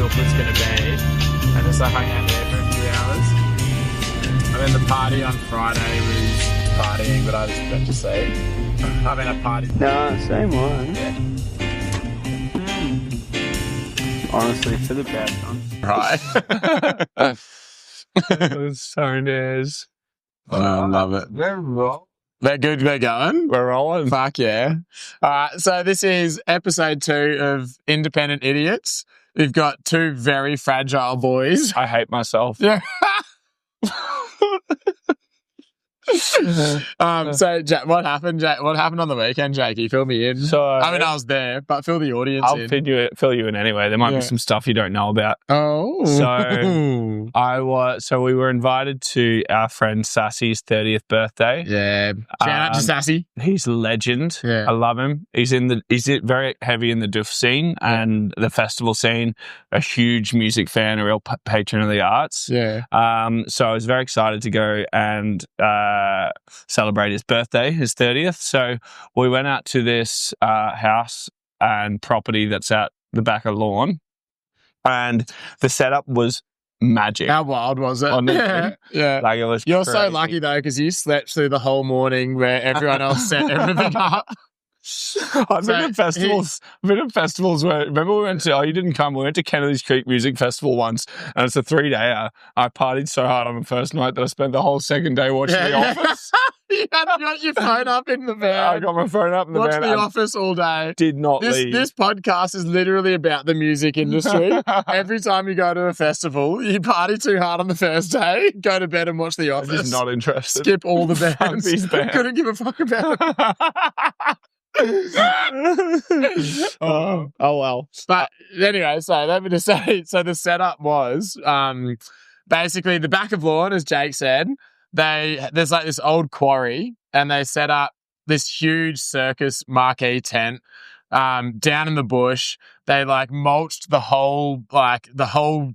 Duff was going to be. And just like hung out there for a few hours. And then the party on Friday was partying, but I just got to say, I mean, I partied. No, same one. Yeah. Honestly, for the bad one. Right. So nice. I love it. Very well. They're good. We're going. We're rolling. Fuck yeah. All right. So this is episode 2 of Independent Idiots. We've got 2 very fragile boys. I hate myself. Yeah. So what happened? What happened on the weekend, Jakey? Fill me in. So I mean, I was there, but fill the audience I'll in. fill you in anyway. There might be some stuff you don't know about. Oh. So we were invited to our friend Sassy's 30th birthday. Yeah. Shout out to Sassy. He's a legend. Yeah. I love him. He's very heavy in the Duff scene and the festival scene. A huge music fan, a real patron of the arts. Yeah. So I was very excited to go and celebrate his birthday, his 30th. So we went out to this house and property that's out the back of the lawn, and the setup was magic. How wild was it? Yeah. Like it was. You're crazy. so lucky though, because you slept through the whole morning where everyone else set everything up. I've been at festivals. Where remember we went to? You didn't come. We went to Kennedy's Creek Music Festival once, and it's a 3-dayer. I partied so hard on the first night that I spent the whole second day watching The Office. You got your phone up in the van. I got my phone up in the Watch van. The Office all day. Did not leave. This podcast is literally about the music industry. Every time you go to a festival, you party too hard on the first day, go to bed and watch The Office. I'm just not interested. Skip all the bands. These bands. Couldn't give a fuck about it. Oh well. But anyway, so let me just say, so the setup was basically the back of lawn, as Jake said. There's like this old quarry, and they set up this huge circus marquee tent down in the bush. They like mulched the whole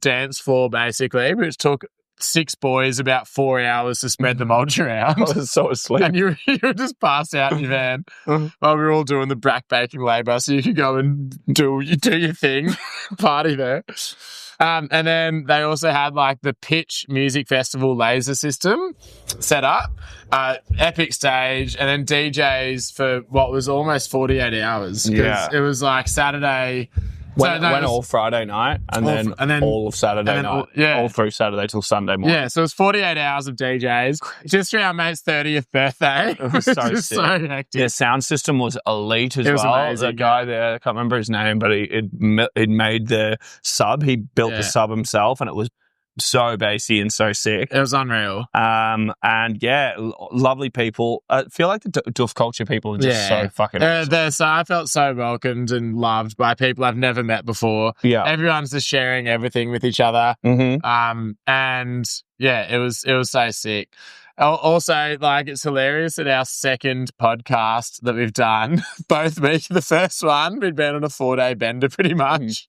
dance floor basically, which took 6 boys about 4 hours to spread the mulch around. I was so asleep. And you were just passed out in your van while we were all doing the back baking labour, so you could go and do your thing, party there. And then they also had like the Pitch Music Festival laser system set up, epic stage, and then DJs for what was almost 48 hours. Yeah. It was like Saturday. Went all Friday night and then all of Saturday night. All through Saturday till Sunday morning. Yeah, so it was 48 hours of DJs just for our mate's 30th birthday. It was so sick. So hectic. Their sound system was elite as It was well. amazing. The guy there, I can't remember his name, but he'd made the sub. He built the sub himself, and it was so bassy and so sick. It was unreal. And yeah, lovely people. I feel like the Duff culture people are just so fucking awesome. So I felt so welcomed and loved by people I've never met before. Yeah. Everyone's just sharing everything with each other. Mm-hmm. And yeah, it was so sick. Also, like, it's hilarious that our second podcast that we've done, both weeks, the first one, we'd been on a 4-day bender pretty much.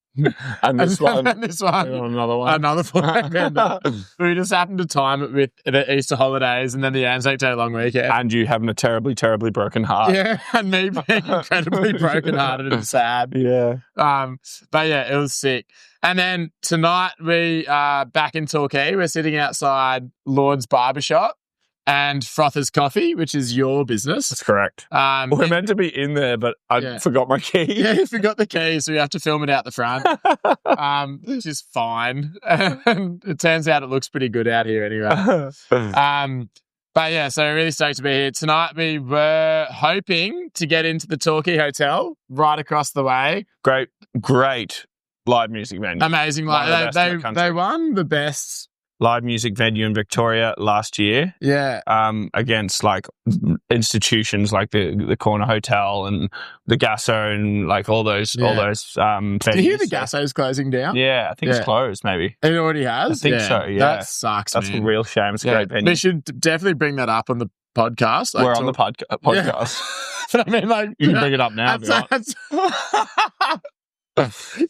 And this one. And this one. Another one. Another 4-day bender. We just happened to time it with the Easter holidays and then the Anzac Day long weekend. And you having a terribly, terribly broken heart. Yeah, and me being incredibly brokenhearted and sad. Yeah. But yeah, it was sick. And then tonight we are back in Torquay. We're sitting outside Lord's Barbershop and Frother's Coffee, which is your business. That's correct. We're meant to be in there, but I forgot my key. Yeah, you forgot the key, so we have to film it out the front, which is fine. And it turns out it looks pretty good out here anyway. But yeah, so really stoked to be here. Tonight we were hoping to get into the Torquay Hotel right across the way. Great live music venue. Amazing. Like they won the best live music venue in Victoria last year. Yeah. Against like institutions like the Corner Hotel and the Gasso and like all those venues. Did you hear the Gasso's closing down? Yeah, I think it's closed maybe. It already has? I think so, yeah. That sucks, That's man. a real shame. It's a great venue. We should definitely bring that up on the podcast. We're on the podcast. But I mean, like, you can bring it up now if you want.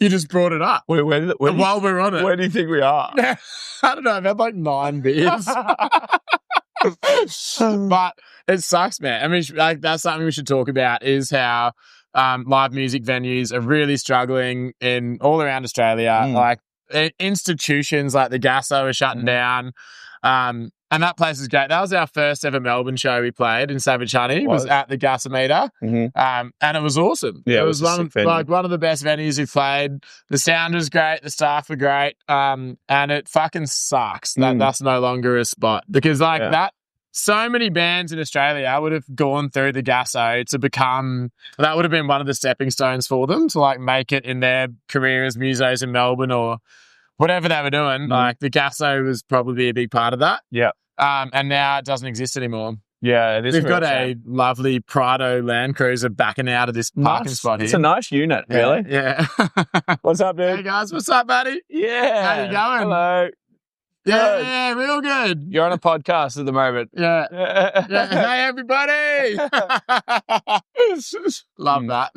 You just brought it up. While we're on it. Where do you think we are? I don't know. I've had like 9 beers. But it sucks, man. I mean, like, that's something we should talk about is how live music venues are really struggling in all around Australia. Like, institutions like the Gasso are shutting down. And that place is great. That was our first ever Melbourne show we played in Savage Honey. Was at the Gasometer. And it was awesome. Yeah, it was one of the best venues we played. The sound was great. The staff were great. And it fucking sucks that that's no longer a spot because that. So many bands in Australia would have gone through the Gasso to become, that would have been one of the stepping stones for them to like make it in their career as musos in Melbourne or whatever they were doing. Like the Gasso was probably a big part of that. Yeah. And now it doesn't exist anymore. Yeah, it is. We've got a lovely Prado Land Cruiser backing out of this parking spot here. It's a nice unit, really. Yeah. What's up, dude? Hey guys, what's up, buddy? Yeah. How you going? Hello. Yeah, real good. You're on a podcast at the moment. Yeah. Hey, everybody. Love that.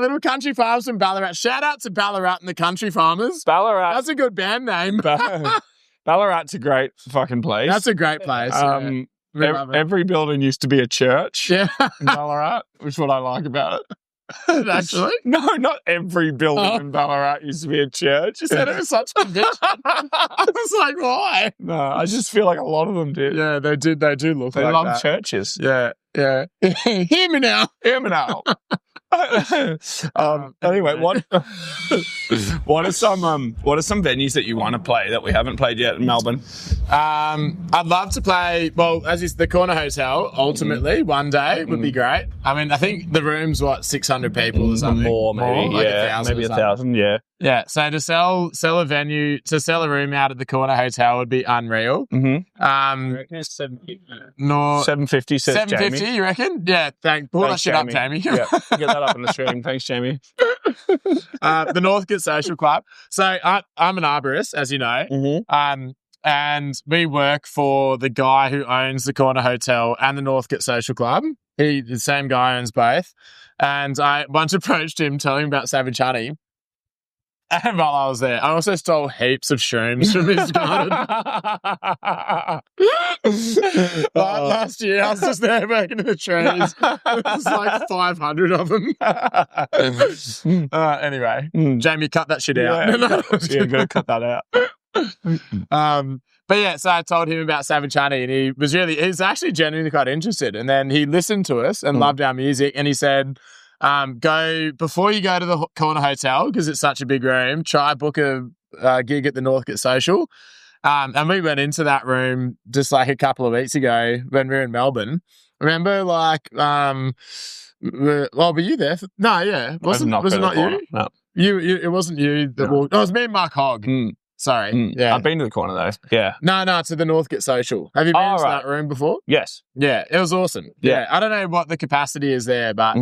Little Country Farms from Ballarat. Shout out to Ballarat and the Country Farmers. Ballarat. That's a good band name. Ballarat's a great fucking place. That's a great place. Every building used to be a church. Yeah. In Ballarat, which is what I like about it. Actually? No, not every building in Ballarat used to be a church. You said it was such a bitch. I was like, why? No, I just feel like a lot of them did. Yeah, they did. They do look they like love that. churches. Yeah. Hear me now. Anyway, what are some venues that you want to play that we haven't played yet in Melbourne? I'd love to play, as is the Corner Hotel, ultimately, one day would be great. I mean, I think the room's, 600 people or something? More, maybe, like yeah. 1,000 maybe or something. 1,000, yeah. Yeah, so to sell a venue, to sell a room out at the Corner Hotel would be unreal. I reckon it's 750 says 750, Jamie. you reckon? Yeah, pull that shit up, Jamie. Yeah, get that up on the stream. Thanks, Jamie. The Northcote Social Club. So I'm an arborist, as you know. And we work for the guy who owns the Corner Hotel and the Northcote Social Club. The same guy owns both. And I once approached him telling him about Savage Honey. And while I was there, I also stole heaps of shrooms from his garden. Last year, I was just there working in the trees. There was like 500 of them. Anyway, Jamie, cut that shit out. Yeah, gotta cut that out. But yeah, so I told him about Savage Honey, and he's actually genuinely quite interested. And then he listened to us and loved our music, and he said, before you go to the Corner Hotel, because it's such a big room, try book a gig at the Northcote Social. And we went into that room just like a couple of weeks ago when we were in Melbourne. Remember, were you there? No, yeah. Was it not you? No. It wasn't you that walked. Oh, it was me and Mark Hogg. Sorry. Yeah. I've been to the Corner though. Yeah. No, to the Northcote Social. Have you been to that room before? Yes. Yeah, it was awesome. Yeah. I don't know what the capacity is there, but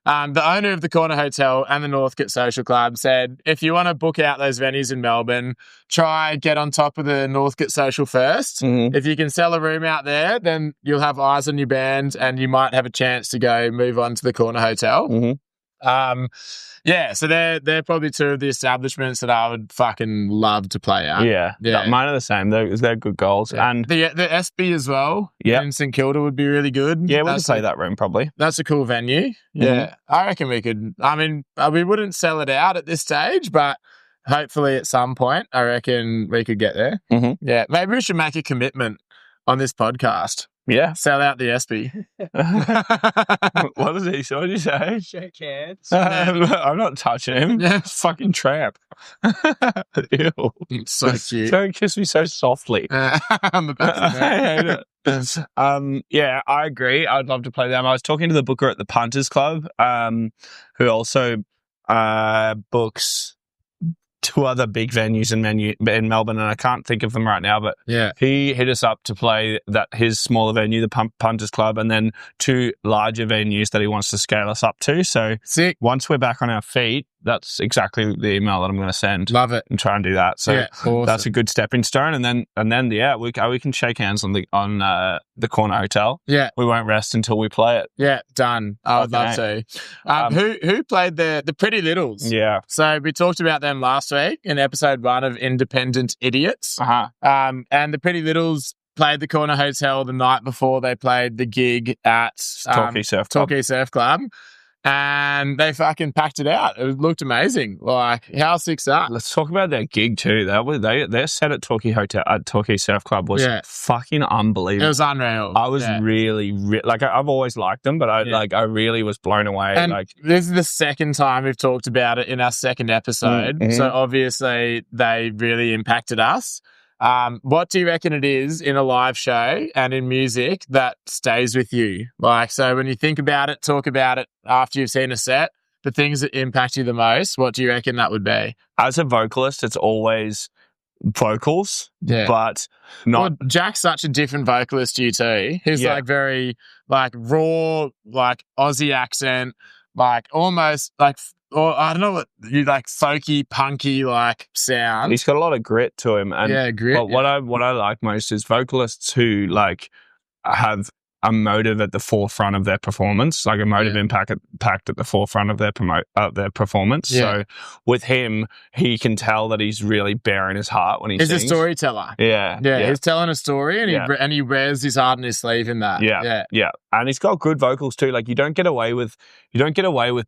the owner of the Corner Hotel and the Northcote Social Club said, if you want to book out those venues in Melbourne, try get on top of the Northcote Social first. If you can sell a room out there, then you'll have eyes on your band and you might have a chance to move on to the Corner Hotel. So they're probably two of the establishments that I would fucking love to play at. Yeah. Mine are the same. They're good goals. Yeah. And the SB as well in St Kilda would be really good. Yeah, we could play that room probably. That's a cool venue. Yeah. I reckon we could. I mean, we wouldn't sell it out at this stage, but hopefully at some point, I reckon we could get there. Yeah. Maybe we should make a commitment on this podcast. Yeah. Sell out the SB. What did he say? Shake hands. I'm not touching him. Yeah. It's fucking tramp. Ew. It's so cute. Don't kiss me so softly. I'm about to yeah, I agree. I'd love to play them. I was talking to the booker at the Punters Club, who also books two other big venues in Melbourne, and I can't think of them right now, but he hit us up to play his smaller venue, the Punters Club, and then two larger venues that he wants to scale us up to. So sick. Once we're back on our feet, that's exactly the email that I'm going to send. Love it. And try and do that. So awesome. That's a good stepping stone. And then we can shake hands on the Corner Hotel. Yeah. We won't rest until we play it. Yeah, done. I would love to. Who played the Pretty Littles? Yeah. So we talked about them last week in episode 1 of Independent Idiots. And the Pretty Littles played the Corner Hotel the night before they played the gig at Torquay Surf Club. Torquay Surf Club. and they fucking packed it out. It looked amazing. Like, how sick's that? Let's talk about their gig too. Their set at Torquay Hotel at Torquay Surf Club was fucking unbelievable. It was unreal. I was really like, I've always liked them, but I really was blown away. And like, this is the second time we've talked about it in our second episode. Mm-hmm. So obviously they really impacted us. What do you reckon it is in a live show and in music that stays with you? Like, so when you think about it, talk about it after you've seen a set, the things that impact you the most, what do you reckon that would be? As a vocalist, it's always vocals, but not. Well, Jack's such a different vocalist to you too. He's like very like raw, like Aussie accent, like almost like, or I don't know what you like, folky, punky like sound. He's got a lot of grit to him, and grit. But what I like most is vocalists who like have a motive at the forefront of their performance, like a motive impact at the forefront of their performance. So with him, he can tell that he's really bearing his heart when he sings. He's a storyteller. Yeah. He's telling a story, and he wears his heart on his sleeve in that. Yeah. And he's got good vocals too. Like, you don't get away with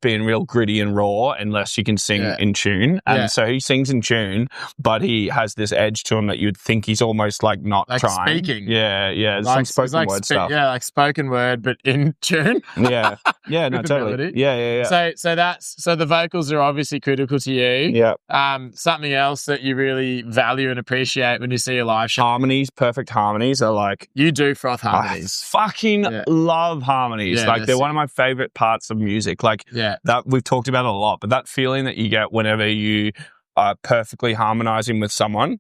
being real gritty and raw unless you can sing in tune. And so he sings in tune, but he has this edge to him that you'd think he's almost like not like trying. Speaking. Yeah. Like, some spoken word stuff. Yeah, like spoken word, but in tune. Yeah, no, totally. Yeah. So the vocals are obviously critical to you. Yeah. Something else that you really value and appreciate when you see a live show. Perfect harmonies are like, you do froth harmonies. I fucking love harmonies. Like, they're one of my favorite parts of music. Like, that we've talked about a lot, but that feeling that you get whenever you are perfectly harmonizing with someone,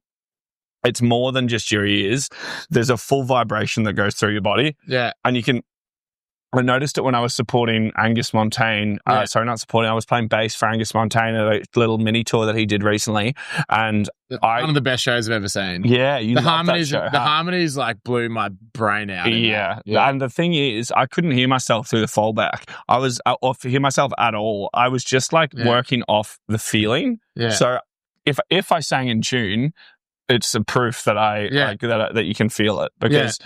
it's more than just your ears. There's a full vibration that goes through your body. Yeah. And I noticed it when I was supporting Angus Montaigne. I was playing bass for Angus Montaigne at a little mini tour that he did recently. And one of the best shows I've ever seen. Yeah, the harmonies like blew my brain out. Yeah. And the thing is, I couldn't hear myself through the fallback. I was off hear myself at all. I was just like working off the feeling. Yeah. So if I sang in tune, it's a proof that that you can feel it, because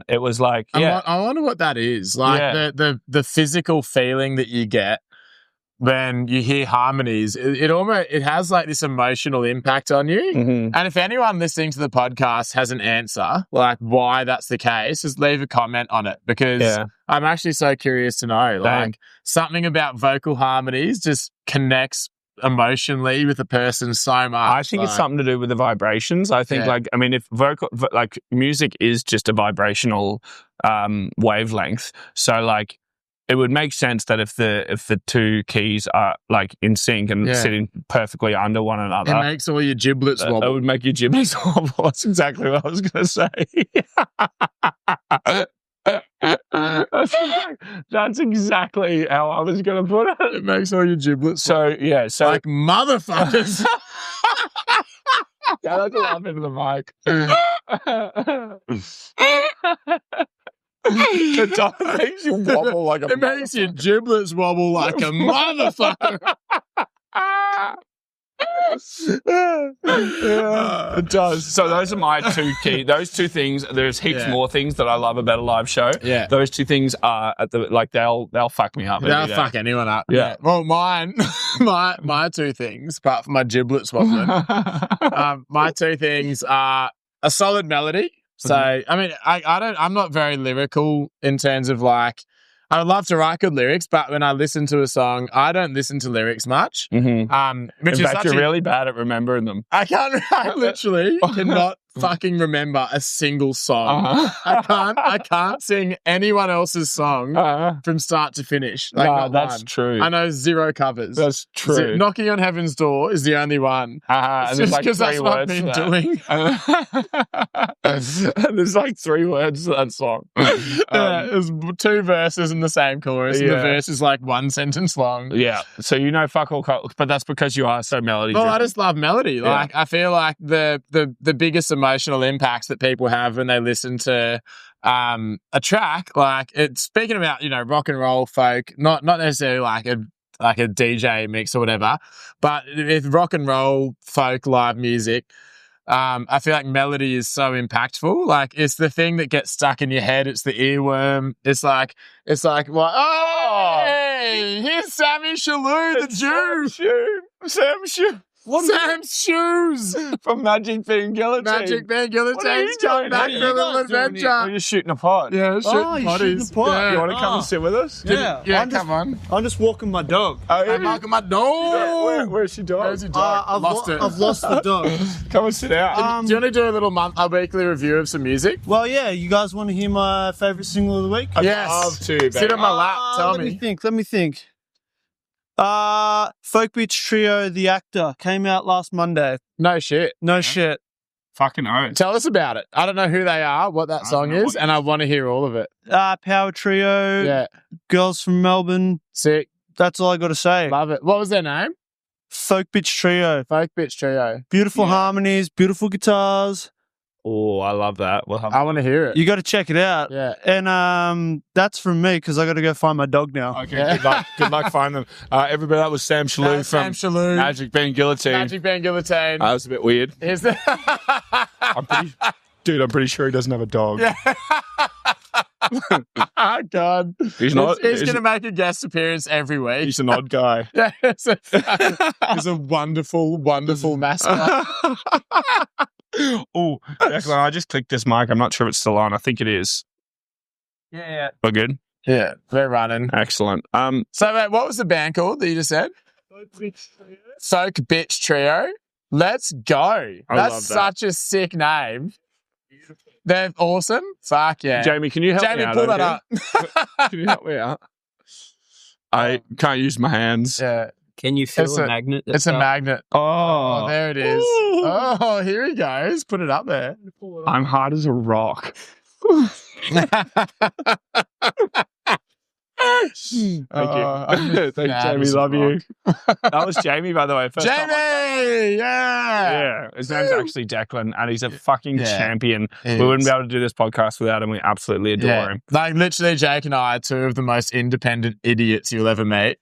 it was like, I wonder what that is. Like the physical feeling that you get when you hear harmonies, it has like this emotional impact on you. Mm-hmm. And if anyone listening to the podcast has an answer, like why that's the case, just leave a comment on it, because I'm actually so curious to know. Like, something about vocal harmonies just connects emotionally with a person so much. I think it's something to do with the vibrations. I think if music is just a vibrational wavelength, so like it would make sense that if the two keys are like in sync and sitting perfectly under one another, it makes all your giblets wobble. It would make your giblets wobble. That's exactly what I was going to say. That's exactly how I was going to put it. It makes all your giblets. So like motherfuckers. I like to laugh into the mic. It makes you wobble like a It makes your giblets wobble like a motherfucker. It does. So those are my those two things. There's heaps more things that I love about a live show. Yeah. Those two things are they'll fuck me up. They'll fuck anyone up. Yeah. Well, my two things, apart from my giblets wobbling, my two things are a solid melody. So, I mean, I'm not very lyrical in terms of like, I would love to write good lyrics, but when I listen to a song, I don't listen to lyrics much. Mm-hmm. Which in fact, you're really bad at remembering them. I literally cannot fucking remember a single song. I can't sing anyone else's song from start to finish. Like, that's true. I know zero covers. That's true. Knocking on Heaven's Door is the only one. And just because that's what I've been doing. And there's like 3 words to that song. There's 2 verses in the same chorus, and the verse is like 1 sentence long. Yeah. So you know fuck all, but that's because you are so melody driven. Well, I just love melody. Like, I feel like the biggest emotional impacts that people have when they listen to a track, like, it's speaking about, rock and roll folk, not necessarily like a DJ mix or whatever, but with rock and roll folk live music, I feel like melody is so impactful. Like, it's the thing that gets stuck in your head. It's the earworm. It's like, well, Hey, here's Sammy Shalhoub, the Jew. Sam Shoe. Sam's shoes. From Magic Bean Guillotine. Magic Bean Guillotine's doing? coming back What are for a you little guys doing adventure. We're just shooting a pot. Yeah, Oh, shooting you're shooting potties. a pot. Yeah. You want to come and sit with us? Yeah, Yeah, I'm just, come on. I'm just walking my dog. Oh, Hey, Michael, my dog. Where's your dog? Where's your dog? I've Lost it. I've lost the dog. Come and sit out. Do you want to do a little weekly review of some music? Well, yeah, you guys want to hear my favourite single of the week? I'd Yes. love to, babe. Sit on my lap. Tell Let me. me think. Folk Beach Trio, The Actor, came out last Monday. No shit. No shit. Fucking oath. Tell us about it. I don't know who they are, what that song don't know is, what and I want to hear all of it. Power Trio, Yeah. girls from Melbourne. Sick. That's all I got to say. Love it. What was their name? Folk Beach Trio. Folk Bitch Trio. Beautiful harmonies, beautiful guitars. Oh, I love that. We'll have I want to hear it. You got to check it out. Yeah. And that's from me because I got to go find my dog now. Okay, Yeah. good luck finding them. Everybody, that was Sam Shalhoub Sam from Shalhoub. Magic Bean Guillotine. Magic Bean Guillotine. That was a bit weird. Here's the I'm pretty sure he doesn't have a dog. Yeah. Oh, God. He's not. He's going to make a guest appearance every week. He's an odd guy. Yeah, he's a wonderful, wonderful mascot. Oh, Declan, I just clicked this mic. I'm not sure if it's still on. I think it is. Yeah. We're good. Yeah, they're running. Excellent. So, mate, what was the band called that you just said? Folk Bitch Trio. Let's go. I That's love that. such a sick name. They're awesome. Fuck yeah. Jamie, can you help me Jamie, out? pull that okay? up. Can you help me out? I can't use my hands. Yeah, Can you feel It's a a- magnet? it's a magnet. Oh, Oh, there it is. Ooh. Oh, here he goes. Put it up there. I'm hard as a rock. Thank you. Thank you, Jamie. Love you. That was Jamie, by the way. First time Jamie! Yeah! Yeah, his name's actually Declan, and he's a fucking Yeah. champion. He We wouldn't is. be able to do this podcast without him. We absolutely adore him. Like literally, Jake and I are two of the most independent idiots you'll ever meet,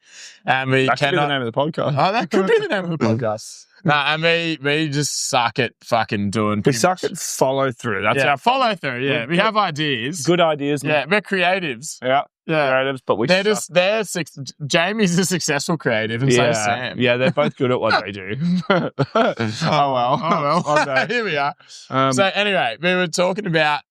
and we That should be the cannot. name of the podcast. Oh, that could be the name of the podcast. And we just suck at fucking doing. We pretty suck much- at follow through. That's yeah, our follow through. Yeah, we have ideas. good ideas. Yeah, we're creatives. Yeah. Yeah, Creatives, but we they're suck. Jamie's a successful creative, and so is Sam. Yeah, they're both good at what they do. Oh well. Oh well. Okay. Here we are. So So anyway, we were talking about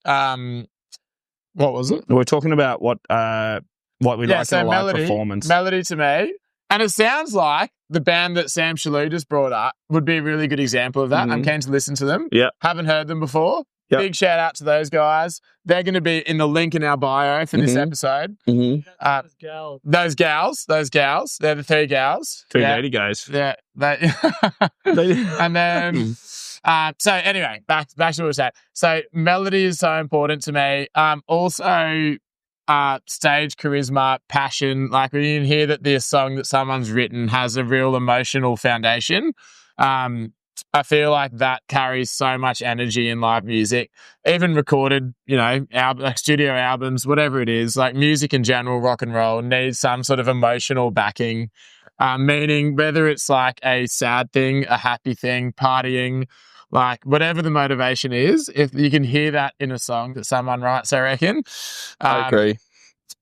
what was it? we're talking about what we like in a live Melody, performance. Melody to me. And it sounds like the band that Sam Shalhoub just brought up would be a really good example of that. I'm keen to listen to them. Yep. Haven't heard them before. Yep. Big shout out to those guys. They're going to be in the link in our bio for this episode. Mm-hmm. Those gals. They're the three gals. Two Yeah. lady guys. Yeah. And then, so anyway, back to what we were saying. So melody is so important to me. Also, stage charisma, passion. Like when you hear that the song that someone's written has a real emotional foundation. I feel like that carries so much energy in live music, even recorded, like studio albums, whatever it is, like music in general, rock and roll needs some sort of emotional backing, meaning whether it's like a sad thing, a happy thing, partying, like whatever the motivation is, if you can hear that in a song that someone writes, I reckon. I agree.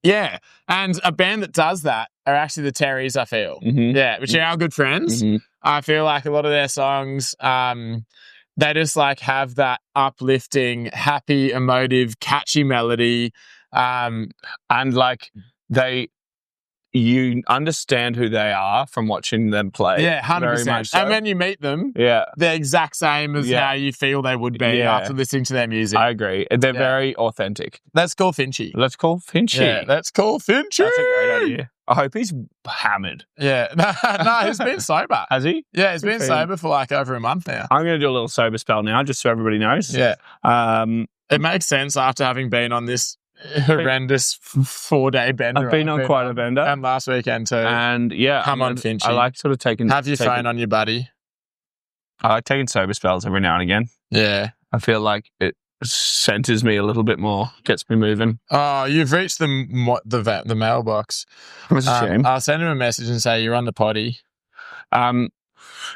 Yeah. And a band that does that are actually the Terrys, I feel. Mm-hmm. Yeah, which are our good friends. Mm-hmm. I feel like a lot of their songs, they just like have that uplifting, happy, emotive, catchy melody. And like you understand who they are from watching them play. Yeah, 100%. Very much so. And when you meet them, Yeah, they're exact same as Yeah. how you feel they would be Yeah. after listening to their music. I agree. They're Yeah. very authentic. Let's call Finchy. Let's call Finchy. Yeah, let's call Finchy. That's a great idea. I hope he's hammered. Yeah. No, he's been sober. Has he? Yeah, he's been Good for him. sober for like over a month now. I'm going to do a little sober spell now, just so everybody knows. Yeah. Um, It makes sense after having been on this horrendous 4-day bender. I've been on quite a bender. And last weekend too. And yeah, Come on, Finchy. I like sort of taking. Have your taking- phone on you, buddy. I like taking sober spells every now and again. Yeah. I feel like it centers me a little bit more, gets me moving. Oh, you've reached the mailbox. It's a shame. I'll send him a message and say you're on the potty.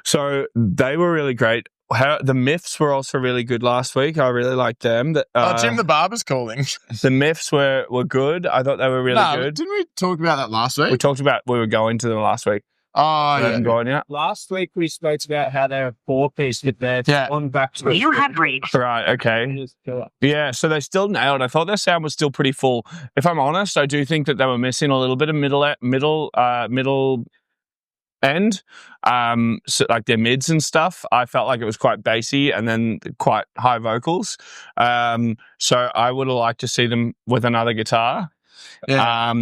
So they were really great. The Myths were also really good last week. I really liked them. Jim the Barber's calling. The Myths were good. I thought they were really good. Didn't we talk about that last week? We talked about we were going to them last week. Oh, We haven't gone yet. Last week we spoke about how they're a 4-piece with their on back. You have reached. Right, okay. Yeah, so they still nailed. I thought their sound was still pretty full. If I'm honest, I do think that they were missing a little bit of middle end. So like their mids and stuff, I felt like it was quite bassy and then quite high vocals. So I would have liked to see them with another guitar. Yeah.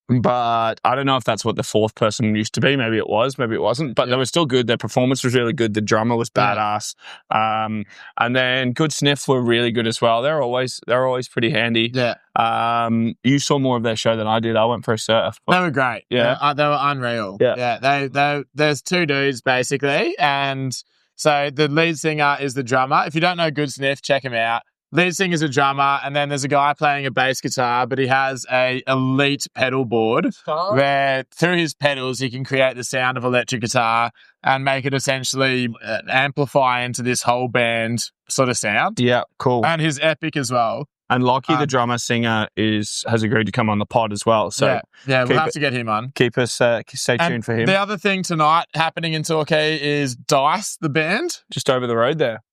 But I don't know if that's what the fourth person used to be. Maybe it was, maybe it wasn't. But they were still good. Their performance was really good. The drummer was badass. And then Good Sniff were really good as well. They're always pretty handy. Yeah. You saw more of their show than I did. I went for a surf. They were great. Yeah. They were unreal. Yeah. They there's two dudes basically, and so the lead singer is the drummer. If you don't know Good Sniff, check him out. Lead singer's a drummer, and then there's a guy playing a bass guitar, but he has a elite pedal board where through his pedals he can create the sound of electric guitar and make it essentially amplify into this whole band sort of sound. Yeah, cool. And he's epic as well. And Lockie, the drummer singer, has agreed to come on the pod as well. So we'll have to get him on. Keep us stay tuned for him. The other thing tonight happening in Torquay is Dice, the band, just over the road there.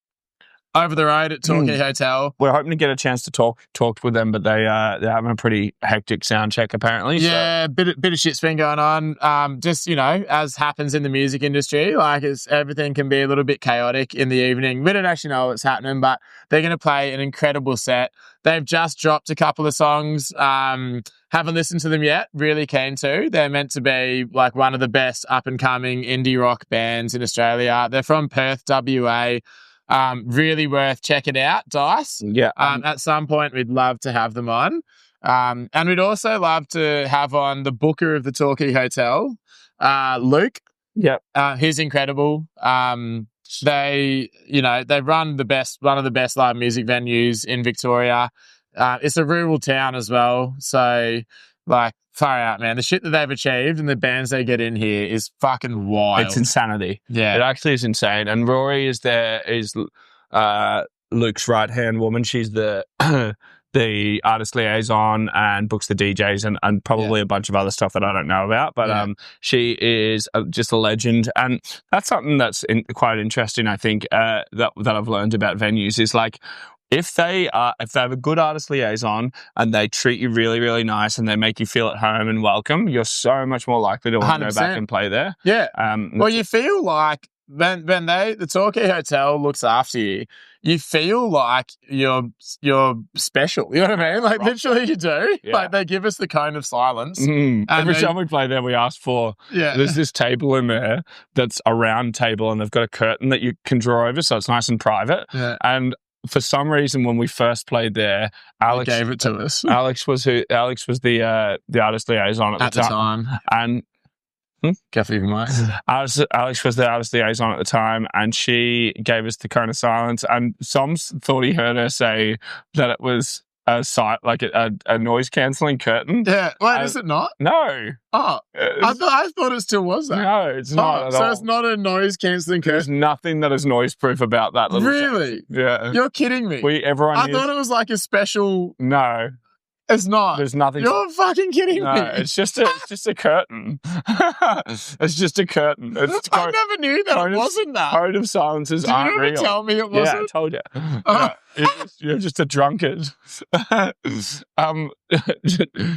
Over the road at Torquay Hotel. We're hoping to get a chance to talk with them, but they're having a pretty hectic sound check apparently. Yeah, bit of shit's been going on. Just, as happens in the music industry, like everything can be a little bit chaotic in the evening. We don't actually know what's happening, but they're going to play an incredible set. They've just dropped a couple of songs. Haven't listened to them yet. Really keen to. They're meant to be like one of the best up and coming indie rock bands in Australia. They're from Perth, WA. Really worth checking out, Dice. Yeah. At some point, we'd love to have them on. And we'd also love to have on the booker of the Torquay Hotel, Luke. Yep. He's incredible. They run one of the best live music venues in Victoria. It's a rural town as well. So, far out, man. The shit that they've achieved and the bands they get in here is fucking wild. It's insanity. Yeah. It actually is insane. And Rory is Luke's right-hand woman. She's the the artist liaison and books the DJs and probably a bunch of other stuff that I don't know about. But she is just a legend. And that's something that's quite interesting, I think, that I've learned about venues is like, if they have a good artist liaison and they treat you really, really nice and they make you feel at home and welcome, you're so much more likely to want to go back and play there. Yeah. Well, you feel like when the Torquay Hotel looks after you, you feel like you're special. You know what I mean? Like literally you do. Yeah. Like they give us the cone of silence. Mm. Every time we play there, we ask for, there's this table in there that's a round table and they've got a curtain that you can draw over so it's nice and private. Yeah. And for some reason, when we first played there, Alex gave it to us. Alex was the artist liaison at the time. And careful even more. Alex was the artist liaison at the time, and she gave us the cone of silence. And some thought he heard her say that it was a noise cancelling curtain. Yeah. Wait, is it not? No. Oh, I thought it still was that. No, it's not at all. So it's not a noise cancelling curtain. There's nothing that is noise proof about that little. Really? Yeah. You're kidding me. I thought it was like a special. No. It's not. There's nothing. You're fucking kidding me. It's just a curtain. It's just a curtain. I never knew that it wasn't that. Code of silences aren't real. Did you ever tell me it wasn't? Yeah, I told you. You're just a drunkard.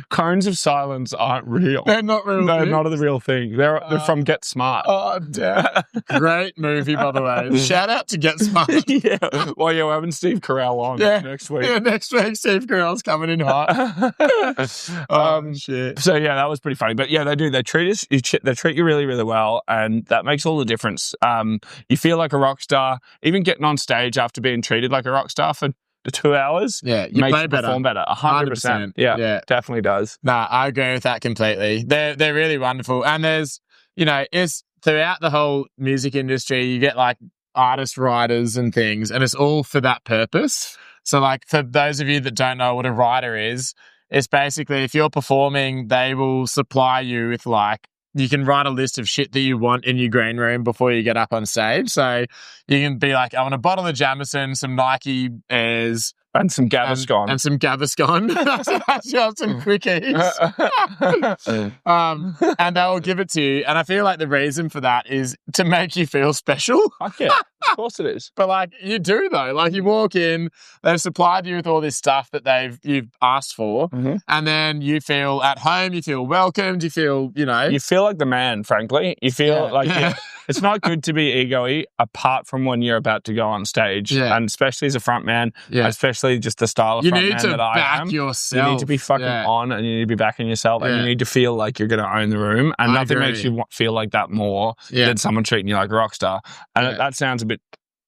Cones of silence aren't real. They're not real. They're not the real thing. They're from Get Smart. Oh, damn. Great movie, by the way. Shout out to Get Smart. Yeah. Well, we're having Steve Carell on next week. Yeah, next week Steve Carell's coming in hot. Shit. So yeah, that was pretty funny. But yeah, they do. They treat you really, really well, and that makes all the difference. You feel like a rock star, even getting on stage after being treated like a rock star for 2 hours. Yeah, you makes play you better. Perform better. 100%. Yeah, definitely does. Nah, I agree with that completely. They're really wonderful, and there's it's throughout the whole music industry. You get like artist writers and things, and it's all for that purpose. So like for those of you that don't know what a writer is, it's basically if you're performing, they will supply you with like you can write a list of shit that you want in your green room before you get up on stage. So you can be like, I want a bottle of Jameson, some Nike Airs, and some Gaviscon. and some Gaviscon. Some quickies. And they will give it to you. And I feel like the reason for that is to make you feel special. Fuck yeah, of course it is. But like you do though, like you walk in, they've supplied you with all this stuff that you've asked for, and then you feel at home, you feel welcomed, you feel, you feel like the man. Frankly, you feel it's not good to be ego-y apart from when you're about to go on stage, and especially as a front man, especially just the style of front man that I am. Yourself. You need to be fucking on, and you need to be backing yourself, and you need to feel like you're going to own the room, and nothing makes you feel like that more than someone treating you like a rock star. And that sounds a bit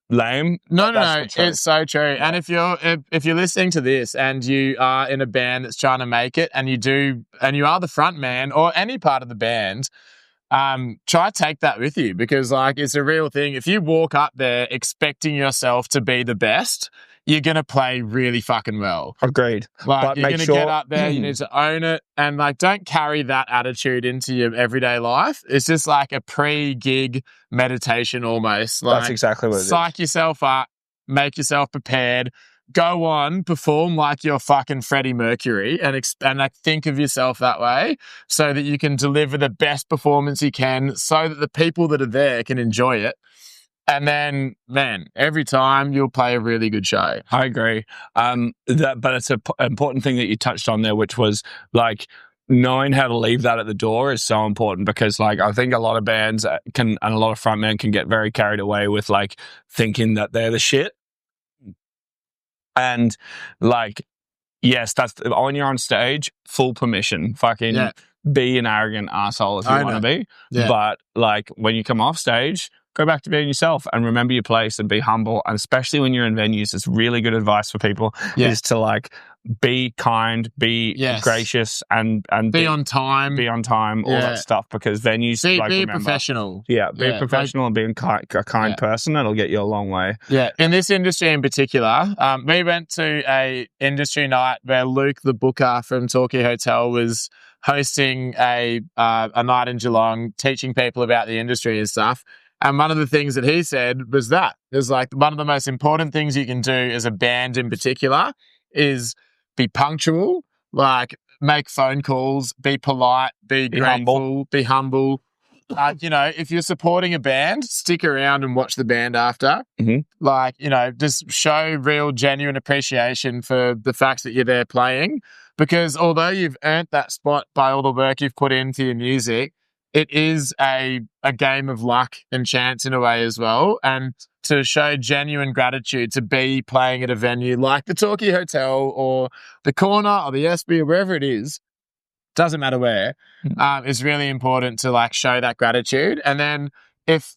lame. No, it's so true. And if you're listening to this and you are in a band that's trying to make it, and you are the front man or any part of the band, try take that with you, because like it's a real thing. If you walk up there expecting yourself to be the best, you're going to play really fucking well. Agreed. Like, but you're going to get up there, you need to own it, and like don't carry that attitude into your everyday life. It's just like a pre-gig meditation almost. Like, that's exactly what it is. Psych yourself up, make yourself prepared, go on, perform like you're fucking Freddie Mercury, and like think of yourself that way so that you can deliver the best performance you can, so that the people that are there can enjoy it. And then, man, every time you'll play a really good show. I agree. But it's an important thing that you touched on there, which was like knowing how to leave that at the door is so important, because like I think a lot of bands and a lot of frontmen can get very carried away with like thinking that they're the shit. And like, yes, that's when you're on stage, full permission. Fucking be an arrogant asshole if you want to be. Yeah. But like when you come off stage, go back to being yourself and remember your place and be humble. And especially when you're in venues, it's really good advice for people is to like be kind, be gracious, and be on time, all that stuff, because venues be professional. Yeah, be professional and be a kind person. That'll get you a long way. Yeah, in this industry in particular, we went to a industry night where Luke, the booker from Torquay Hotel, was hosting a night in Geelong, teaching people about the industry and stuff. And one of the things that he said was that is like one of the most important things you can do as a band in particular is be punctual, like make phone calls, be polite, be grateful, be humble. If you're supporting a band, stick around and watch the band after. Like, just show real, genuine appreciation for the fact that you're there playing, because although you've earned that spot by all the work you've put into your music, it is a game of luck and chance in a way as well. And to show genuine gratitude to be playing at a venue like the Torquay Hotel or the Corner or the SB or wherever it is, doesn't matter where, it's really important to like show that gratitude. And then if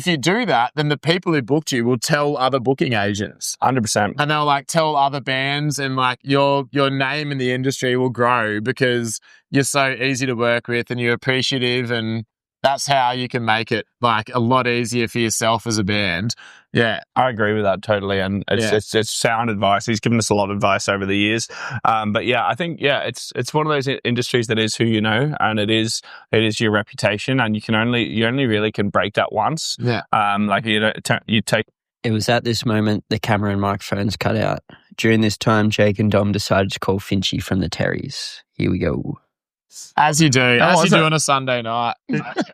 you do that, then the people who booked you will tell other booking agents. 100%. And they'll like tell other bands, and like your name in the industry will grow because you're so easy to work with and you're appreciative, and that's how you can make it like a lot easier for yourself as a band. Yeah. I agree with that totally. And it's sound advice. He's given us a lot of advice over the years. But yeah, I think, it's one of those industries that is who you know, and it is your reputation, and you only really can break that once. Yeah. You take. It was at this moment the camera and microphones cut out. During this time, Jake and Dom decided to call Finchy from the Terrys. Here we go. As you do on a Sunday night.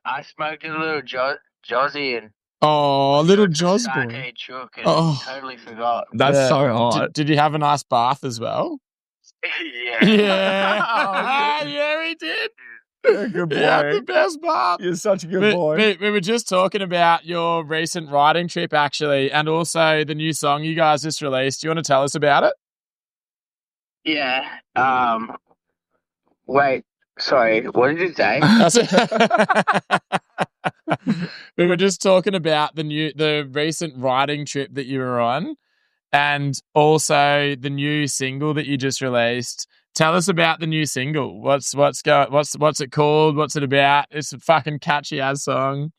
I smoked a little Jozzy and a little Joz boy. Arcade Chook and totally forgot. That's so hot. Did you have a nice bath as well? Yeah. Yeah. Yeah, we did. Good boy. Yeah, the best bath. You're such a good boy. We were just talking about your recent writing trip, actually, and also the new song you guys just released. Do you want to tell us about it? Yeah. Wait. Sorry, what did you say? We were just talking about the recent writing trip that you were on, and also the new single that you just released. Tell us about the new single. What's it called? What's it about? It's a fucking catchy ass song.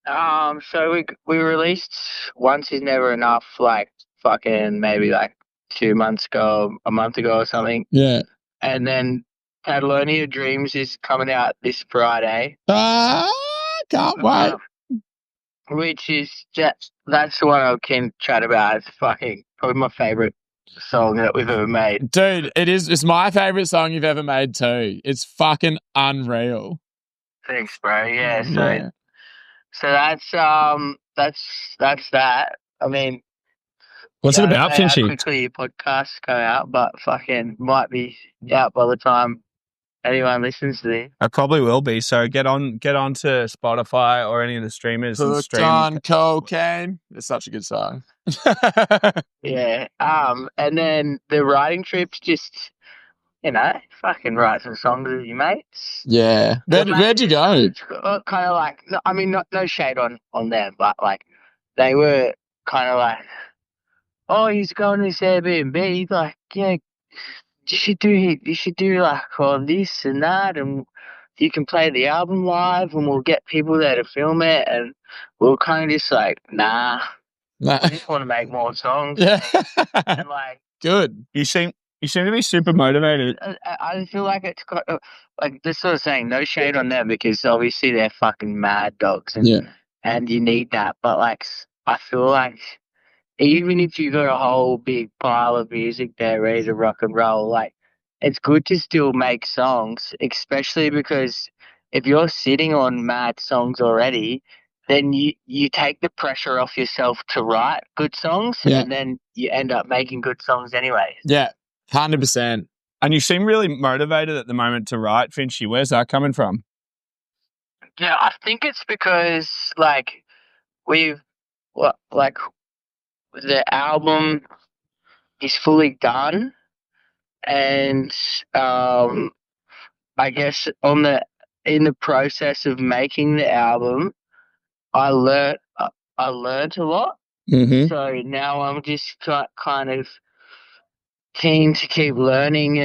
So we released Once Is Never Enough, like fucking maybe like 2 months ago, a month ago or something. Yeah. And then Catalonia Dreams is coming out this Friday. Can't wait. Which is that's the one I can chat about. It's fucking probably my favourite song that we've ever made. Dude, it's my favourite song you've ever made too. It's fucking unreal. Thanks, bro. Yeah, Yeah. so that's that. I mean, What's it about, how Finchy? quickly your podcasts come out, but fucking might be out by the time anyone listens to this. I probably will be. So get on to Spotify or any of the streamers and Hooked stream. on cocaine. It's such a good song. Yeah. And then the writing trip's just, fucking write some songs with your mates. Yeah. Where'd you go? It's kind of like, I mean, no shade on them, but like they were kind of like, oh, he's going to this Airbnb. Like, yeah, you should do like all this and that, and you can play the album live, and we'll get people there to film it, and we're kind of just like, nah, I just want to make more songs. Yeah. And like, Good. You seem to be super motivated. I feel like it's got, like this sort of saying, no shade on them because obviously they're fucking mad dogs, and you need that. But like, I feel like even if you got a whole big pile of music there ready to rock and roll, like it's good to still make songs, especially because if you're sitting on mad songs already, then you take the pressure off yourself to write good songs, and then you end up making good songs anyway. Yeah, 100%. And you seem really motivated at the moment to write, Finchy. Where's that coming from? Yeah, I think it's because like the album is fully done, and I guess in the process of making the album, I learned a lot. Mm-hmm. So now I'm just kind of keen to keep learning,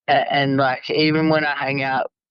and like even when I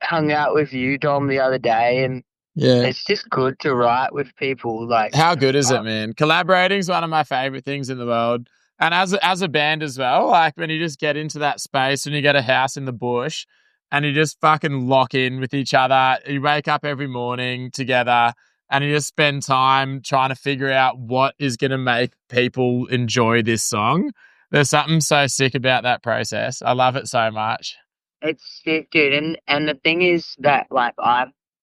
hung out with you, Dom, the other day, and it's just good to write with people. Like, how good is it, man? Collaborating is one of my favorite things in the world. And as a band as well, like when you just get into that space, when you get a house in the bush and you just fucking lock in with each other, you wake up every morning together and you just spend time trying to figure out what is going to make people enjoy this song. There's something so sick about that process. I love it so much. It's sick, dude. And the thing is that like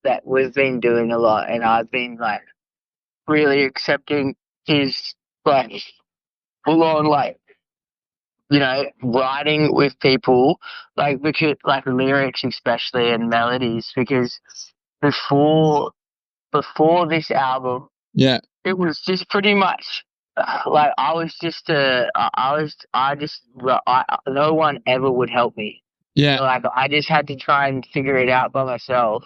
that we've been doing a lot, and I've been like really accepting his like full on like writing with people, like because like lyrics especially and melodies, because before this album, it was just pretty much like no one ever would help me. Like I just had to try and figure it out by myself.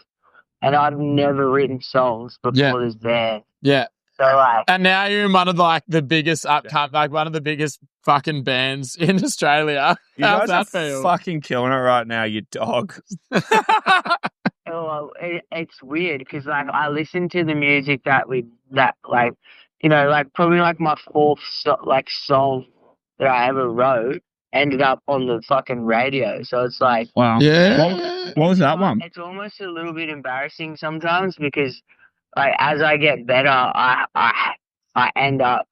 And I've never written songs before this band. Yeah. So like, and now you're in one of the biggest like one of the biggest fucking bands in Australia. You How's guys that are feel? fucking killing it right now, you dog. It's weird because like I listen to the music probably like my fourth song that I ever wrote ended up on the fucking radio. So it's like, wow. Yeah. What was that one? It's almost a little bit embarrassing sometimes because like as I get better, I end up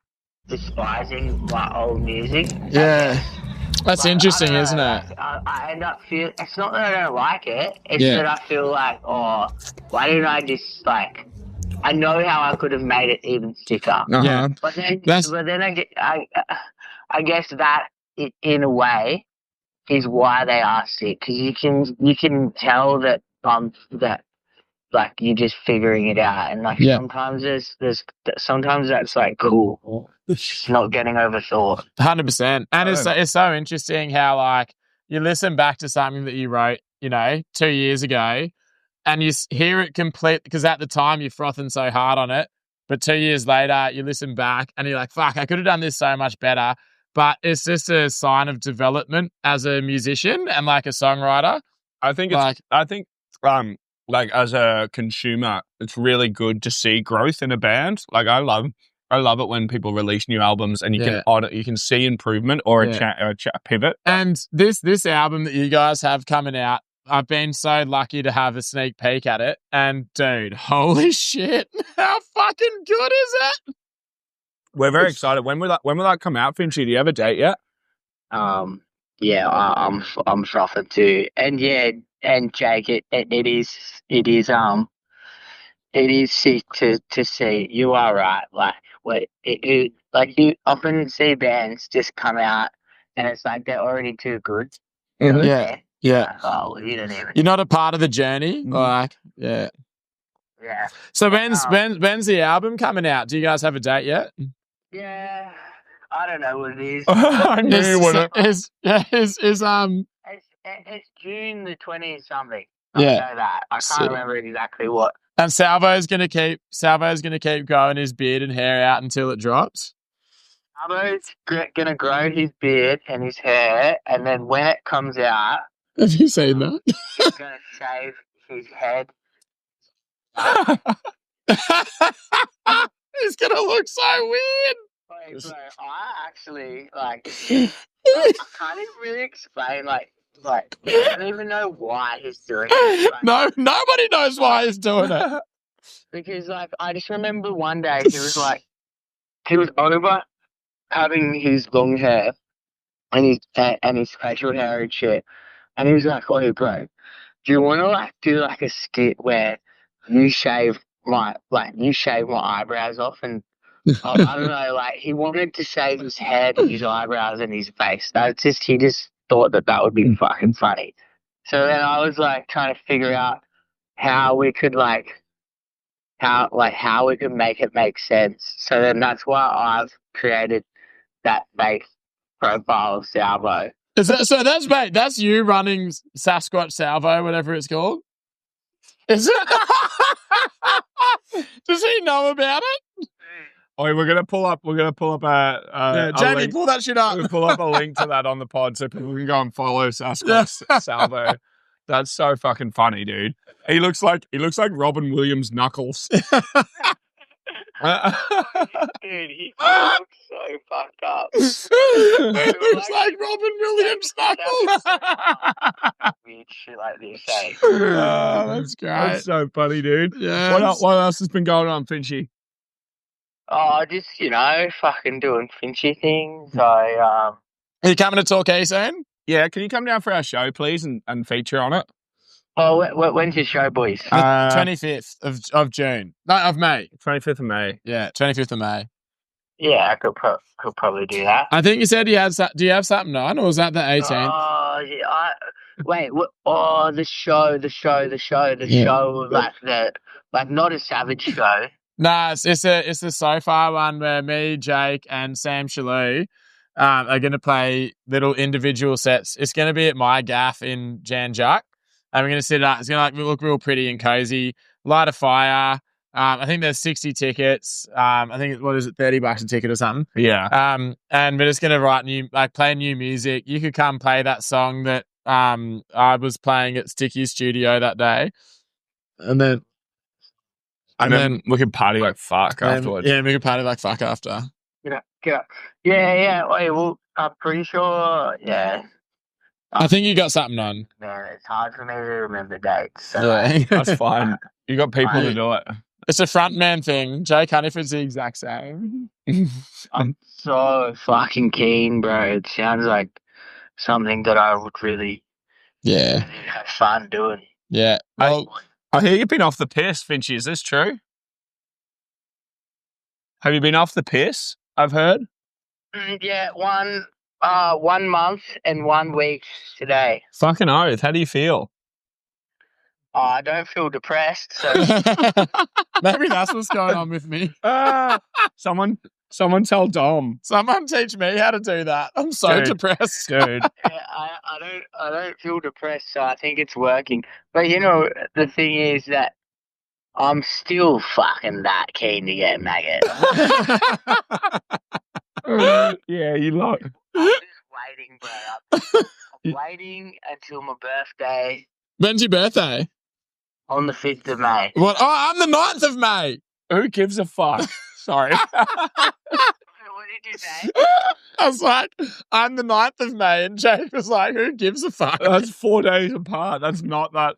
despising my old music. Yeah. That's interesting, isn't it? Like, I end up feeling, it's not that I don't like it, it's that I feel like, oh, why didn't I just like, I know how I could have made it even sicker. Yeah. But then I guess that in a way is why they are sick, because you can tell that that like you're just figuring it out, and like sometimes sometimes that's like cool, just not getting overthought. 100%. And it's so interesting how like you listen back to something that you wrote 2 years ago and you hear it complete, because at the time you're frothing so hard on it, but 2 years later you listen back and you're like, fuck, I could have done this so much better. But it's just a sign of development as a musician and like a songwriter. I think like as a consumer, it's really good to see growth in a band. Like I love it when people release new albums and you can see improvement or a pivot. And this album that you guys have coming out, I've been so lucky to have a sneak peek at it, and dude, holy shit, how fucking good is it? We're very excited. When will that come out, Finchy? Do you have a date yet? Yeah, I'm frothing too, and yeah, and Jake, it is sick to see. You are right. Like, like you often see bands just come out, and it's like they're already too good. Yeah. Oh, you don't even. You're not a part of the journey, like, yeah. Yeah. So when's the album coming out? Do you guys have a date yet? Yeah. I don't know what it is. I knew you wouldn't. It's June the 20th something. I know that. I can't remember exactly what. And Salvo's gonna keep growing his beard and hair out until it drops. Salvo's gonna grow his beard and his hair, and then when it comes out, have you seen that? He's gonna shave his head. He's gonna look so weird. Wait, bro, I actually I can't even really explain I don't even know why he's doing it. No, nobody knows why he's doing it. Because I just remember one day he was on about having his long hair and his facial hair and shit, and he was like, "Oh, bro, do you want to do a skit where you shave my eyebrows off?" And I don't know, he wanted to shave his head, his eyebrows, and his face. He just thought that would be fucking funny. So then I was trying to figure out how we could how we could make it make sense. So then that's why I've created that fake profile of Salvo. Is that so? That's you running Sasquatch Salvo, whatever it's called. Is it? Does he know about it? Oh, we're gonna pull up a Jamie, link. pull that shit up. We'll pull up a link to that on the pod so people can go and follow Sasquatch Salvo. That's so fucking funny, dude. He looks like Robin Williams' Knuckles. Dude, he looks so fucked up. It looks like Robin Williams' Knuckles. Weird shit like this, eh? Oh, that's great. That's so funny, dude. Yeah. What else has been going on, Finchy? Oh, just, fucking doing Finchy things. Are you coming to Torquay soon? Yeah, can you come down for our show, please, and feature on it? Oh, when's your show, boys? 25th of June. No, of May. 25th of May. Yeah, 25th of May. Yeah, I could probably do that. I think you said you had. Do you have something on, or was that the 18th? Oh, yeah. Wait. What? Oh, the show. Not a Savage show. Nah, it's a so-far one where me, Jake, and Sam Shalou are going to play little individual sets. It's going to be at my gaff in Jan Juck. And we're going to sit up. It's going to look real pretty and cozy. Light a fire. I think there's 60 tickets. I think what is it, $30 a ticket or something? Yeah. And we're just going to play new music. You could come play that song that I was playing at Sticky's studio that day, and then we could party like fuck afterwards. Yeah, we could party like fuck after. Yeah. Wait, well, I'm pretty sure. Yeah. I think you got something on. Man, it's hard for me to remember dates. So Yeah. That's fine. You got people to do it. It's a frontman thing. Jake Hunniford's the exact same. I'm so fucking keen, bro. It sounds like something that I would really have fun doing. Yeah. Well, I hear you've been off the piss, Finchy. Is this true? Have you been off the piss? I've heard. Yeah, 1 month and 1 week today. Fucking oath. How do you feel? Oh, I don't feel depressed. So maybe that's what's going on with me. Someone tell Dom. Someone teach me how to do that. I'm so depressed, dude. I don't feel depressed, so I think it's working. But the thing is that I'm still fucking that keen to get maggot. Yeah, you lot. I'm just waiting, bro. I'm waiting until my birthday. When's your birthday? On the 5th of May. What? Oh, I'm the 9th of May. Who gives a fuck? Sorry. did you say? I was like, I'm the 9th of May, and Jake was like, who gives a fuck? That's 4 days apart. That's not that.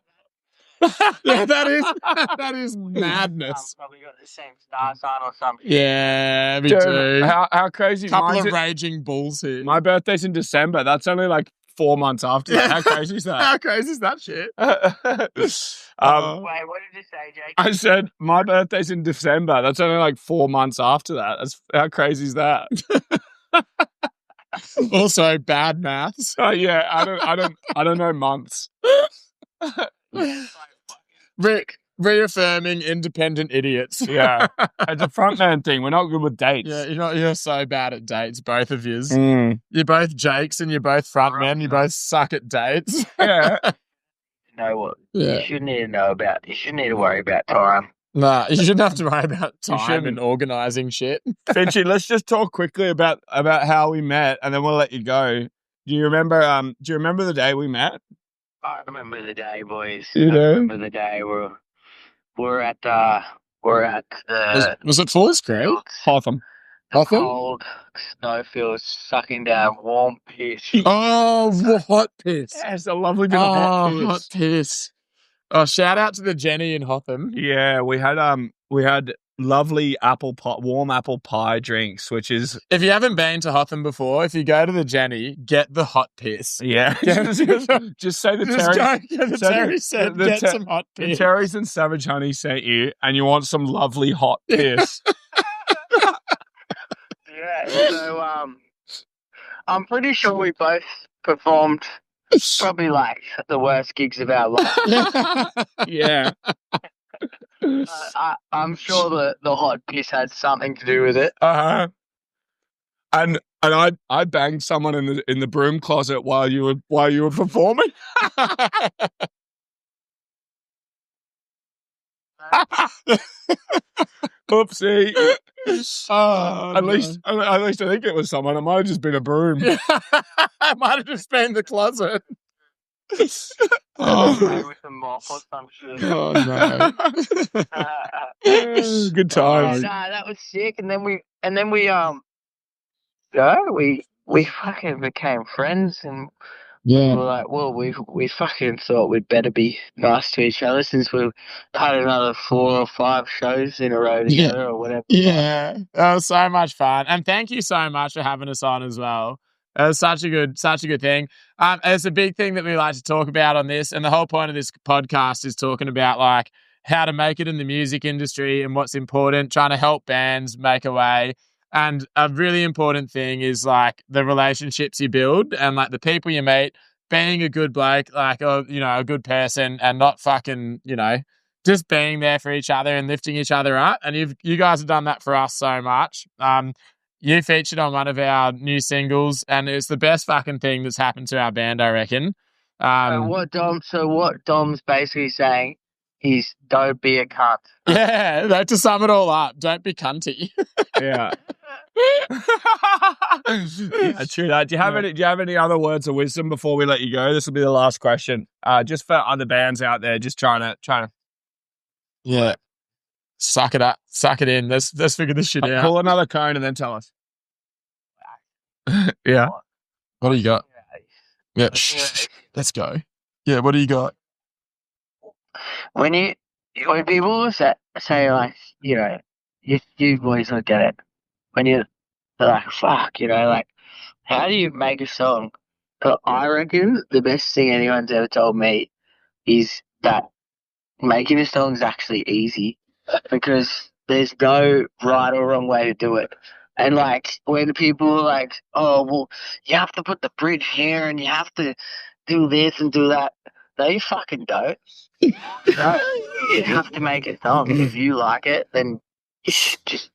Yeah, that is madness. Probably got the same star sign or something. Yeah, me Dude, too. how crazy. Couple Mine's of raging bulls here. my birthday's in December. That's only like 4 months after that. How crazy is that? How crazy is that shit? Wait, what did you say, Jake? I said my birthday's in December. That's only like 4 months after that. That's how crazy is that? Also, bad maths. Oh yeah, I don't know months. Rick, reaffirming independent idiots. Yeah, it's a frontman thing. We're not good with dates. Yeah, you're so bad at dates, both of yous. Mm. You're both Jakes and you're both frontmen. You both suck at dates. Yeah. You know what? Yeah. You shouldn't need to know about. You shouldn't need to worry about time. Nah, you shouldn't have to worry about You time shouldn't. and organising shit. Finchy, let's just talk quickly about how we met, and then we'll let you go. Do you remember? Do you remember the day we met? I remember the day, boys. You I do? remember the day we're at the Was it Forest Creek? Hotham. Hotham? cold snowfields sucking down warm piss. Oh, hot piss. Yes, a lovely bit of hot piss. Hot piss. Oh, shout out to the Jenny in Hotham. Yeah, we had lovely warm apple pie drinks, which is If you haven't been to Hotham before, if you go to the Jenny, get the hot piss. yeah. just say the Just Terry. go get the so Terry said, the get Ter- some hot The piss. Terry's and Savage Honey sent you, and you want some lovely hot piss. Yeah, so I'm pretty sure we both performed probably like the worst gigs of our life. Yeah. I'm sure the hot piss had something to do with it. Uh-huh. And I banged someone in the broom closet while you were performing. Oopsie. At least I think it was someone. It might have just been a broom. It might have just been the closet. With a mop or some shit. Oh, no. Good times. Nah, that was sick. And then we fucking became friends, and Yeah. we're like, well, we fucking thought we'd better be nice to each other since we've had another 4 or 5 shows in a row together or whatever. Yeah. That was so much fun. And thank you so much for having us on as well. It was such a good thing. It's a big thing that we like to talk about on this. And the whole point of this podcast is talking about like how to make it in the music industry and what's important, trying to help bands make a way. And a really important thing is like the relationships you build and like the people you meet, being a good bloke, like, a good person and not fucking, just being there for each other and lifting each other up. And you guys have done that for us so much. You featured on one of our new singles and it's the best fucking thing that's happened to our band, I reckon. What Dom's basically saying is don't be a cunt. Yeah, to sum it all up, don't be cunty. Yeah. True that. Do you have any other words of wisdom before we let you go? This will be the last question. Just for other bands out there, just trying to. Yeah. Suck it up. Suck it in. Let's figure this shit out. Pull another cone and then tell us. Yeah. What do you got? Yeah. Let's go. Yeah. What do you got? When people say like, you boys don't get it. When they're like, fuck, like, how do you make a song? But I reckon the best thing anyone's ever told me is that making a song is actually easy because there's no right or wrong way to do it. And like when people are like, oh, well, you have to put the bridge here and you have to do this and do that. No, you fucking don't. You have to make a song. If you like it, then just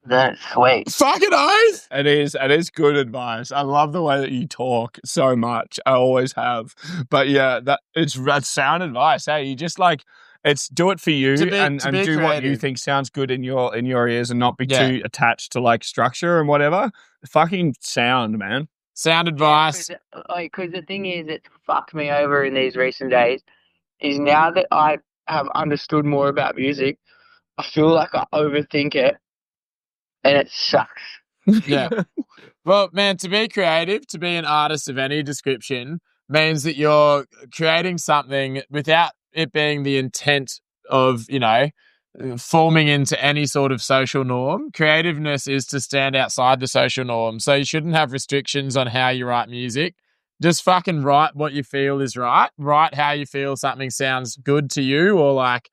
that's sweet. Fucking oath. It is good advice. I love the way that you talk so much. I always have. But yeah, that's sound advice. Hey, you just like it's do it for you and do creative. What you think sounds good in your ears and not be too attached to like structure and whatever. Fucking sound, man. Sound advice. Because the thing is, it's fucked me over in these recent days. Is now that I have understood more about music, I feel like I overthink it, and it sucks. Yeah. Well, man, to be creative, to be an artist of any description, means that you're creating something without it being the intent of, forming into any sort of social norm. Creativeness is to stand outside the social norm. So you shouldn't have restrictions on how you write music. Just fucking write what you feel is right. Write how you feel something sounds good to you, or like,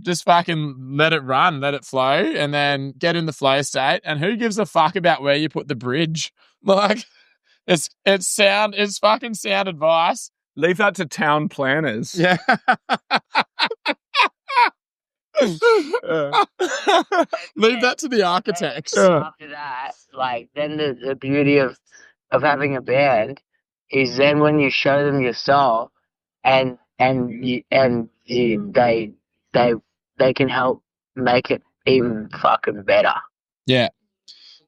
just fucking let it run, let it flow, and then get in the flow state. And who gives a fuck about where you put the bridge? Like, it's fucking sound advice. Leave that to town planners. Yeah. Leave that to the architects. After that, like, then the beauty of having a band is then when you show them your soul, and they can help make it even fucking better. Yeah.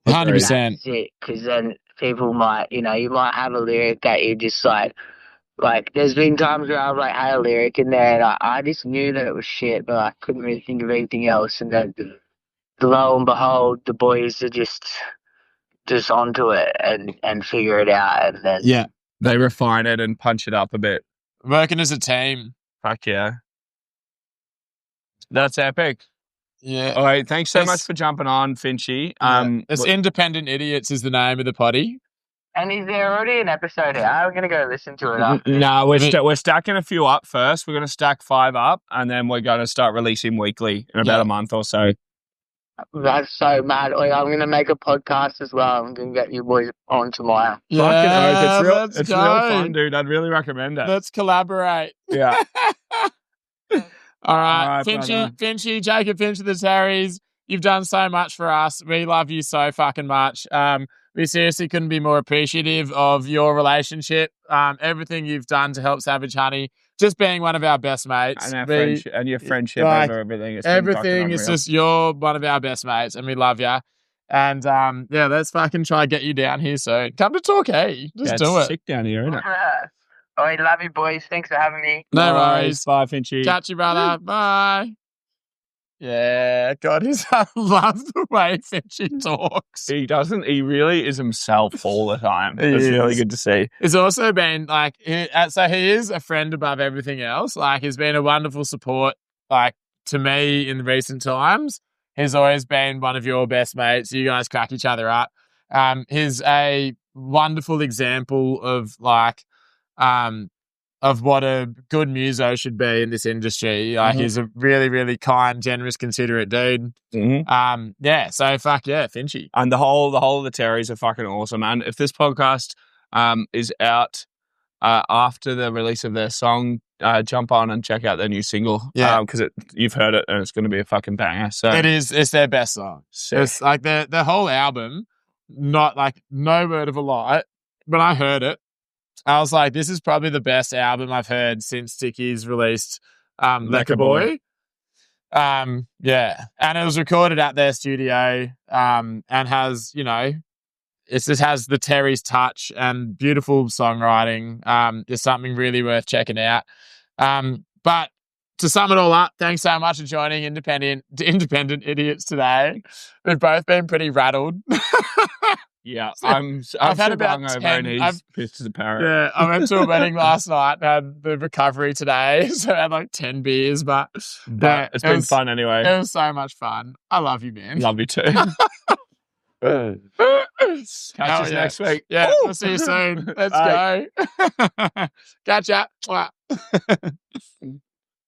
100%. That's it, because then people might, you might have a lyric that you just like, there's been times where I've like had a lyric in there and I just knew that it was shit, but I couldn't really think of anything else. And then lo and behold, the boys are just onto it and figure it out. And then they refine it and punch it up a bit. Working as a team. Fuck yeah. That's epic. Yeah. All right. Thanks so much for jumping on, Finchy. It's Independent Idiots is the name of the potty. And is there already an episode out? I'm going to go listen to it after. No, we're stacking a few up first. We're going to stack 5 up, and then we're going to start releasing weekly in about a month or so. That's so mad. Like, I'm going to make a podcast as well. I'm going to get you boys on tomorrow. Yeah, it's real fun, dude. I'd really recommend it. Let's collaborate. Yeah. All right, Finchy, Jacob Finch of the Terries, you've done so much for us. We love you so fucking much. We seriously couldn't be more appreciative of your relationship, everything you've done to help Savage Honey, just being one of our best mates. And your friendship over everything. Everything is just, you're one of our best mates, and we love you. And let's fucking try and get you down here soon. Come to Torquay. Just do it. It's sick down here, isn't it? All right, love you, boys. Thanks for having me. No worries. Bye, Finchy. Catch you, brother. Bye. Yeah, God, I love the way Finchy talks. He doesn't. He really is himself all the time. It's really good to see. It's also been like, so he is a friend above everything else. Like, he's been a wonderful support, like, to me in recent times. He's always been one of your best mates. You guys crack each other up. He's a wonderful example of like, of what a good muso should be in this industry. Like, he's a really, really kind, generous, considerate dude. So fuck yeah, Finchy. And the whole of the Terries are fucking awesome. And if this podcast is out after the release of their song, jump on and check out their new single. Yeah, because you've heard it and it's going to be a fucking banger. So it's their best song. Sick. It's like the whole album. Not like, no word of a lie. When I heard it, I was like, this is probably the best album I've heard since Sticky's released Lekker Boy. And it was recorded at their studio and has, it just has the Terry's touch and beautiful songwriting. It's something really worth checking out. But to sum it all up, thanks so much for joining Independent Idiots today. We've both been pretty rattled. Yeah, I've had about hungover and he's pissed as a parrot. Yeah, I went to a wedding last night and had the recovery today, so I had like 10 beers, but it's been fun anyway. It was so much fun. I love you, man. Love you too. Catch us next week. Yeah, we'll see you soon. Let's go. Catch ya.